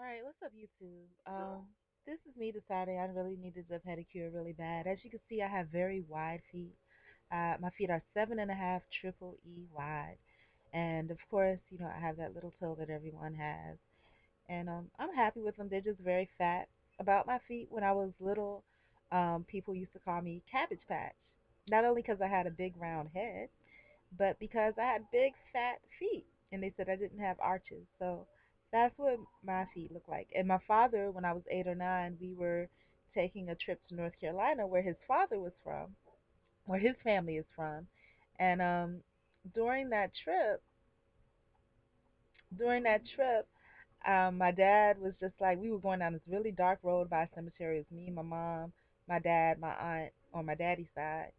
All right, what's up, YouTube? This is me deciding I really needed a pedicure really bad. As you can see, I have very wide feet. My feet are 7.5 triple E wide, and of course, I have that little toe that everyone has, and I'm happy with them. They're just very fat. About my feet, when I was little, people used to call me Cabbage Patch, not only because I had a big round head, but because I had big fat feet and they said I didn't have arches. So that's what my feet look like. And my father, when I was 8 or 9, we were taking a trip to North Carolina where his father was from, where his family is from. And during that trip, during that trip, my dad was just like, we were going down this really dark road by a cemetery. It was me, my mom, my dad, my aunt on my daddy's side,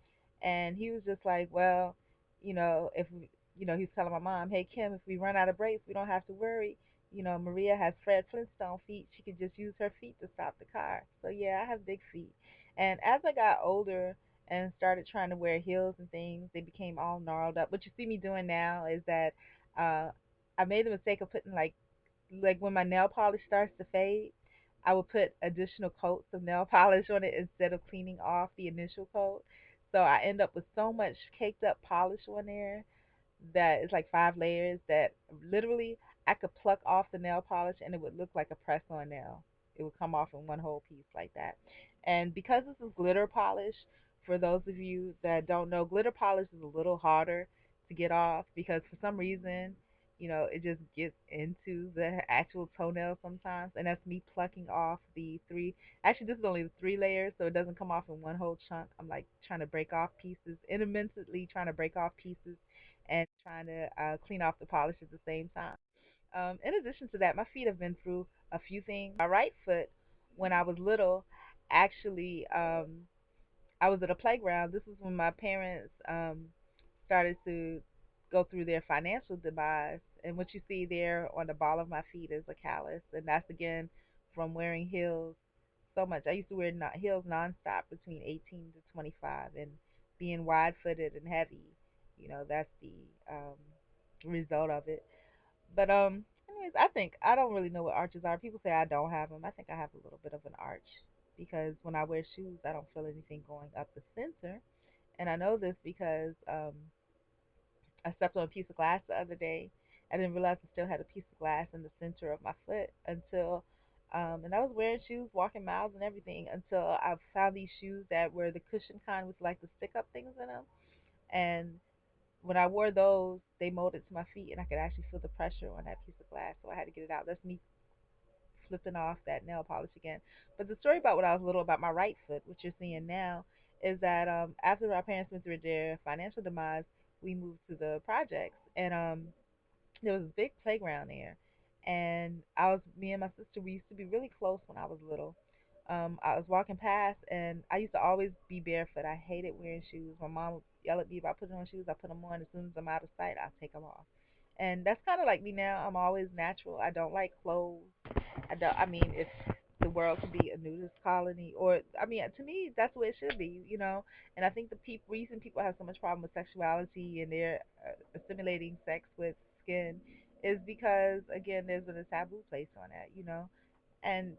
and he was just like, well, if we, he was telling my mom, hey Kim, if we run out of brakes, we don't have to worry. Maria has Fred Flintstone feet. She could just use her feet to stop the car. So yeah, I have big feet. And as I got older and started trying to wear heels and things, they became all gnarled up. What you see me doing now is that uh, I made the mistake of putting like when my nail polish starts to fade, I would put additional coats of nail polish on it instead of cleaning off the initial coat. So I end up with so much caked up polish on there that it's like 5 layers that literally I could pluck off the nail polish and it would look like a press on nail. It would come off in one whole piece like that. And because this is glitter polish, for those of you that don't know, glitter polish is a little harder to get off because for some reason, it just gets into the actual toenail sometimes. And that's me plucking off the three. Actually, this is only the 3 layers, so it doesn't come off in one whole chunk. I'm like trying to break off pieces, intermittently trying to break off pieces and trying to clean off the polish at the same time. In addition to that, my feet have been through a few things. My right foot, when I was little, actually, I was at a playground. This is when my parents started to go through their financial demise. And what you see there on the ball of my feet is a callus. And that's again from wearing heels so much. I used to wear heels nonstop between 18 to 25 and being wide footed and heavy. That's the result of it. But anyways, I think I don't really know what arches are. People say I don't have them. I think I have a little bit of an arch because when I wear shoes, I don't feel anything going up the center. And I know this because I stepped on a piece of glass the other day. I didn't realize I still had a piece of glass in the center of my foot until, and I was wearing shoes, walking miles and everything until I found these shoes that were the cushion kind with like the stick up things in them. And when I wore those, they molded to my feet, and I could actually feel the pressure on that piece of glass. So I had to get it out. That's me flipping off that nail polish again. But the story about when I was little about my right foot, what you're seeing now, is that after our parents went through their financial demise, we moved to the projects, and there was a big playground there, and me and my sister, we used to be really close when I was little. I was walking past, and I used to always be barefoot. I hated wearing shoes. My mom would yell at me about putting on shoes. I put them on. As soon as I'm out of sight, I'll take them off. And that's kind of like me now. I'm always natural. I don't like clothes. I don't. I mean, if the world could be a nudist colony, or I mean, to me, that's the way it should be. And I think the reason people have so much problem with sexuality and they're assimilating sex with skin is because again, there's been a taboo placed on that. And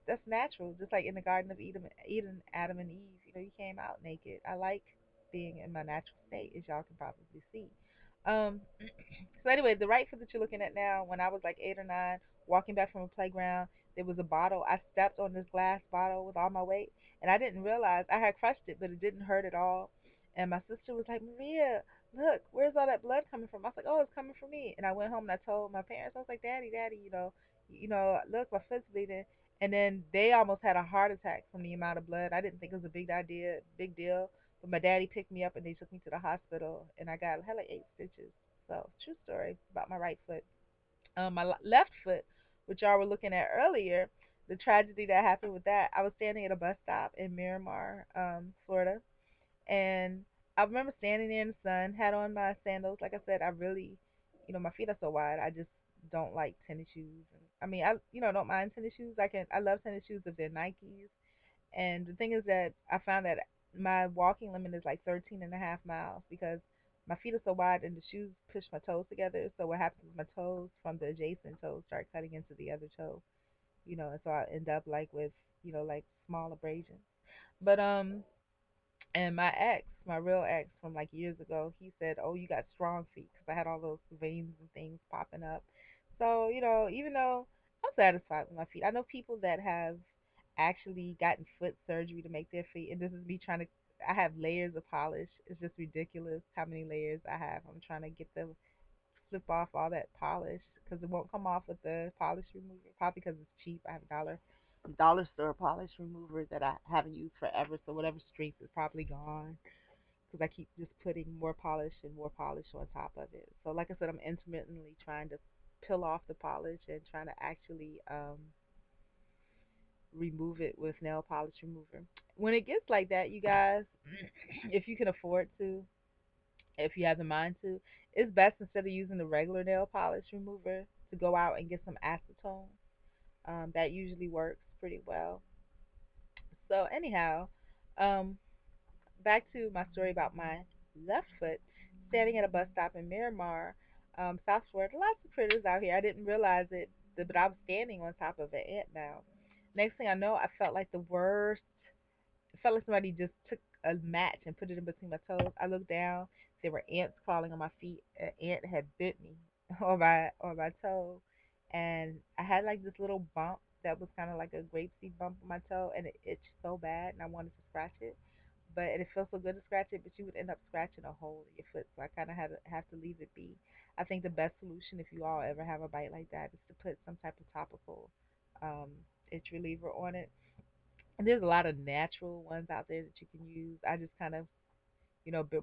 that's natural. Just like in the Garden of Eden, Adam and Eve, you came out naked. I like being in my natural state, as y'all can probably see. Um, so anyway, the right foot that you're looking at now, when I was like 8 or 9, walking back from a playground, there was a bottle. I stepped on this glass bottle with all my weight, and I didn't realize I had crushed it, but it didn't hurt at all. And my sister was like, Maria, look, where's all that blood coming from? I was like, oh, it's coming from me. And I went home and I told my parents, I was like, Daddy, Daddy, look, my foot's bleeding. And then they almost had a heart attack from the amount of blood. I didn't think it was a big deal. But my daddy picked me up and they took me to the hospital, and I got hella 8 stitches. So true story about my right foot. My left foot, which y'all were looking at earlier, the tragedy that happened with that. I was standing at a bus stop in Miramar, Florida, and I remember standing there in the sun, had on my sandals. Like I said, I really, my feet are so wide. I just don't like tennis shoes. And, I mean, I don't mind tennis shoes. I love tennis shoes if they're Nikes. And the thing is that I found that my walking limit is like 13 and a half miles because my feet are so wide and the shoes push my toes together. So what happens is my toes from the adjacent toes start cutting into the other toe. and so I end up like with, like small abrasions. But and my ex, my real ex from like years ago, he said, "Oh, you got strong feet," because I had all those veins and things popping up. So, even though I'm satisfied with my feet, I know people that have actually gotten foot surgery to make their feet, and this is me trying to. I have layers of polish. It's just ridiculous how many layers I have. I'm trying to get them slip off all that polish because it won't come off with the polish remover. Probably because it's cheap. I have dollar store polish remover that I haven't used forever, so whatever strength is probably gone because I keep just putting more polish and more polish on top of it. So like I said, I'm intermittently trying to peel off the polish and trying to actually remove it with nail polish remover. When it gets like that, you guys, if you can afford to, if you have the mind to, it's best instead of using the regular nail polish remover to go out and get some acetone. That usually works pretty well. So anyhow, um, back to my story about my left foot. Standing at a bus stop in Miramar, South Florida. Lots of critters out here. I didn't realize it, but I was standing on top of an ant mound. Next thing I know, I felt like the worst. It felt like somebody just took a match and put it in between my toes. I looked down. There were ants crawling on my feet. An ant had bit me on my toe, and I had like this little bump that was kind of like a grapeseed bump on my toe, and it itched so bad, and I wanted to scratch it, but it feels so good to scratch it, but you would end up scratching a hole in your foot. So I kind of had to have to leave it be. I think the best solution if you all ever have a bite like that is to put some type of topical um, itch reliever on it. And there's a lot of natural ones out there that you can use. I just kind of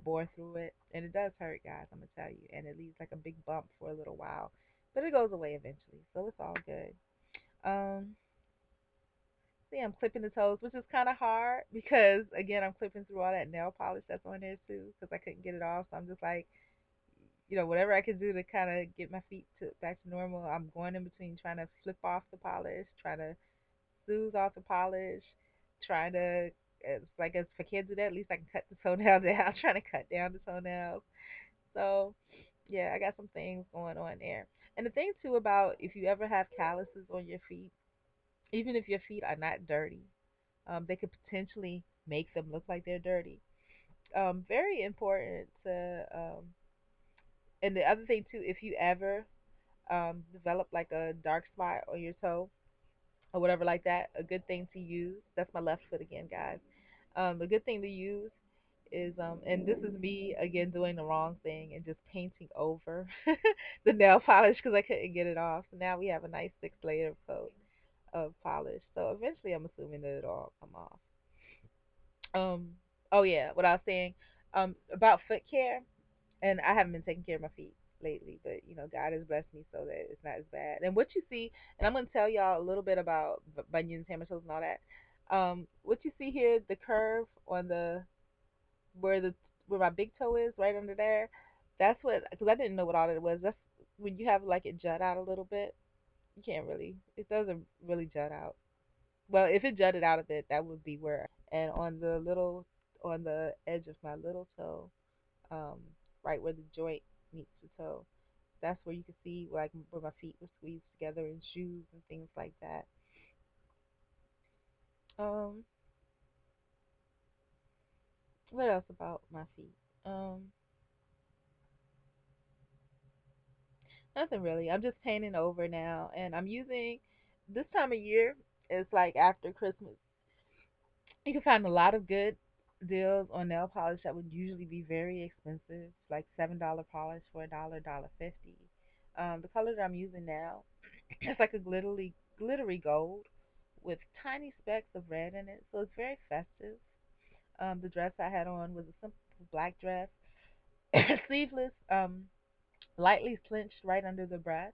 bore through it, and it does hurt, guys. I'm gonna tell you, and it leaves like a big bump for a little while, but it goes away eventually, so it's all good. Um, See, I'm clipping the toes, which is kind of hard because again, I'm clipping through all that nail polish that's on there too, because I couldn't get it off. So I'm just like, whatever I can do to kind of get my feet back to normal. I'm going in between trying to flip off the polish, trying to smooth off the polish, trying to. It's like if I can't do that, at least I can cut the toenail down. I'm trying to cut down the toenails. So yeah, I got some things going on there. And the thing too about if you ever have calluses on your feet, even if your feet are not dirty, they could potentially make them look like they're dirty. Very important to, and the other thing too, if you ever develop like a dark spot on your toe or whatever like that, a good thing to use. That's my left foot again, guys. A good thing to use is, and this is me again doing the wrong thing and just painting over the nail polish because I couldn't get it off. So now we have a nice 6 layer coat of polish. So eventually, I'm assuming that it'll all come off. Um, oh yeah, what I was saying, about foot care, and I haven't been taking care of my feet lately, but God has blessed me so that it's not as bad. And what you see, and I'm gonna tell y'all a little bit about bunions, hammer toes, and all that. What you see here, the curve on the where the where my big toe is, right under there. That's what, because I didn't know what all that was. That's when you have like it jut out a little bit. You can't really, it doesn't really jut out. Well, if it jutted out a bit, that would be where I had it. And on the edge of my little toe, um, right where the joint meets the toe, that's where you can see like where my feet were squeezed together in shoes and things like that. Um, what else about my feet? Um, Nothing really. I'm just painting over now, and I'm using this time of year. It's like after Christmas. You can find a lot of good deals on nail polish that would usually be very expensive, like $7 polish for $1, $1.50. The color that I'm using now, it's like a glittery gold with tiny specks of red in it, so it's very festive. The dress I had on was a simple black dress, sleeveless, lightly cinched right under the breast,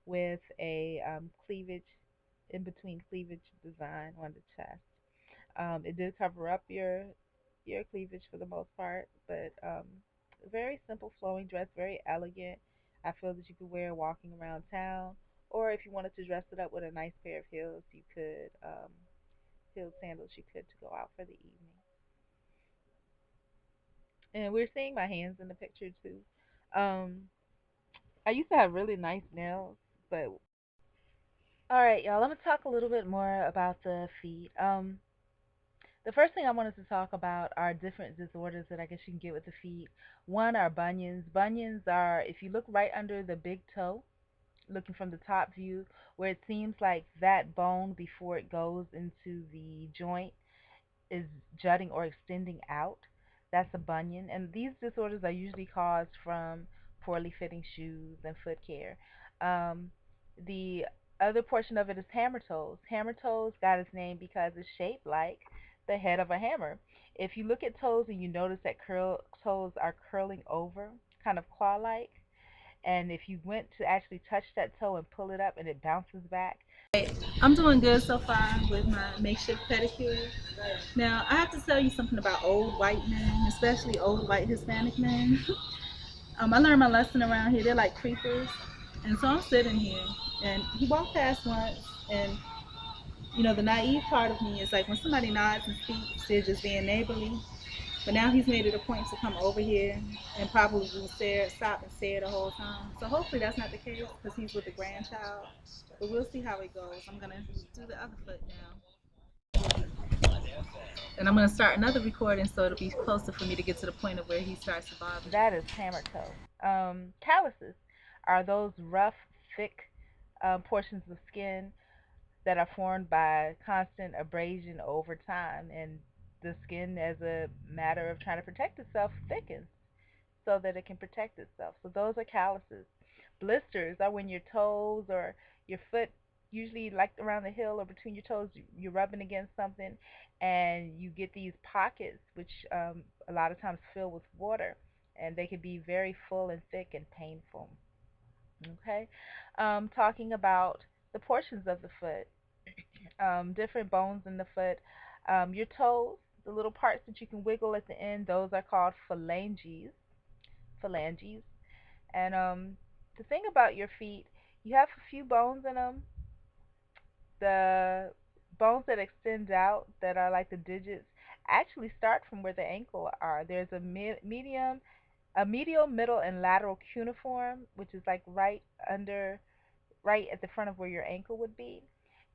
with a cleavage in between cleavage design on the chest. It did cover up your cleavage for the most part, but very simple flowing dress, very elegant. I feel that you could wear walking around town, or if you wanted to dress it up with a nice pair of heels, you could heeled sandals. You could to go out for the evening. And we're seeing my hands in the picture too. Um, I used to have really nice nails, but All right, y'all. Let me talk a little bit more about the feet. The first thing I wanted to talk about are different disorders that I guess you can get with the feet. One are bunions. Bunions are if you look right under the big toe, looking from the top view, where it seems like that bone before it goes into the joint is jutting or extending out. That's a bunion. And these disorders are usually caused from poorly fitting shoes and foot care. The other portion of it is hammer toes. Hammer toes got its name because it's shaped like the head of a hammer. If you look at toes and you notice that toes are curling over, kind of claw like, and if you went to actually touch that toe and pull it up and it bounces back. I'm doing good so far with my makeshift pedicure. Now, I have to tell you something about old white men, especially old white Hispanic men. I learned my lesson around here. They're like creepers. And so I'm sitting here, and he walked past once, and the naive part of me is like when somebody nods and speaks, they're just being neighborly. But now he's made it a point to come over here and probably will stop and stare the whole time. So hopefully that's not the case because he's with a grandchild. But we'll see how it goes. I'm gonna do the other foot now, and I'm gonna start another recording so it'll be closer for me to get to the point of where he starts to bother me. That is hammer toe. Calluses are those rough, thick portions of skin that are formed by constant abrasion over time, and the skin, as a matter of trying to protect itself, thickens so that it can protect itself. So those are calluses. Blisters are when your toes or your foot, usually like around the heel or between your toes, you're rubbing against something, and you get these pockets, which a lot of times fill with water, and they can be very full and thick and painful. Okay, talking about the portions of the foot, different bones in the foot. Your toes, the little parts that you can wiggle at the end, those are called phalanges. Phalanges. And the thing about your feet, you have a few bones in them. The bones that extend out, that are like the digits, actually start from where the ankle are. There's a medial, middle, and lateral cuneiform, which is like right at the front of where your ankle would be.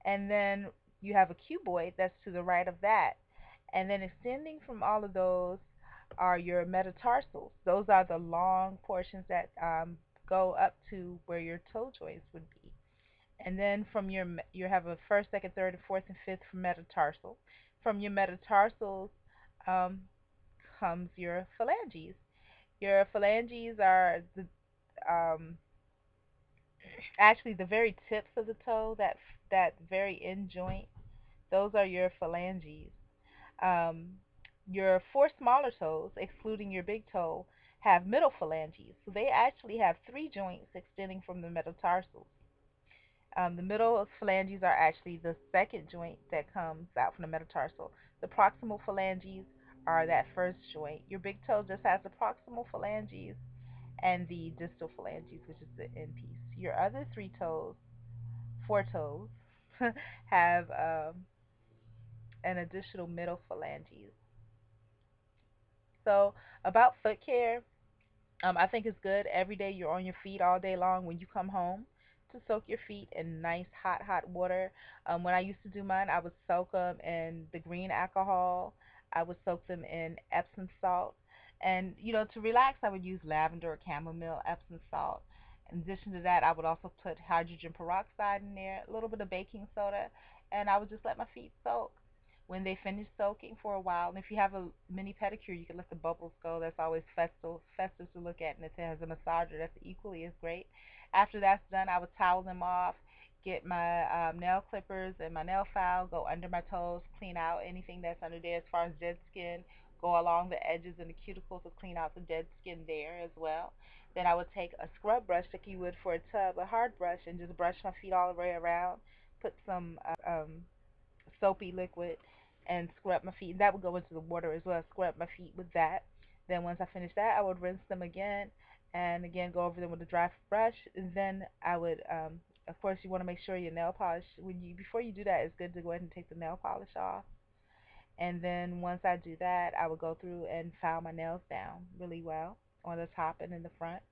And then you have a cuboid that's to the right of that. And then extending from all of those are your metatarsals. Those are the long portions that go up to where your toe joints would be. And then from you have a first, second, third, and fourth and fifth from metatarsal. From your metatarsals um, comes your phalanges. Your phalanges are um, actually the very tips of the toe, that very end joint. Those are your phalanges. Um, your four smaller toes, excluding your big toe, have middle phalanges. So they actually have three joints extending from the metatarsals. The middle phalanges are actually the second joint that comes out from the metatarsal. The proximal phalanges are that first joint. Your big toe just has the proximal phalanges and the distal phalanges, which is the end piece. Your other three toes, four toes, have an additional middle phalanges. So about foot care, I think it's good every day you're on your feet all day long when you come home to soak your feet in nice hot water. When I used to do mine, I would soak them in the green alcohol. I would soak them in Epsom salt. And, to relax, I would use lavender or chamomile Epsom salt. In addition to that, I would also put hydrogen peroxide in there, a little bit of baking soda, and I would just let my feet soak. When they finish soaking for a while, and if you have a mini pedicure, you can let the bubbles go. That's always festive to look at, and if it has a massager, that's equally as great. After that's done, I would towel them off, get my nail clippers and my nail file, go under my toes, clean out anything that's under there as far as dead skin, go along the edges and the cuticles to clean out the dead skin there as well. Then I would take a scrub brush like you would for a tub, a hard brush, and just brush my feet all the way around. Put some soapy liquid and scrub my feet. That would go into the water as well. Scrub my feet with that. Then once I finish that, I would rinse them again, and again go over them with a dry brush. And then I would, of course, you want to make sure your nail polish before you do that, it's good to go ahead and take the nail polish off. And then once I do that, I would go through and file my nails down really well on the top and in the front.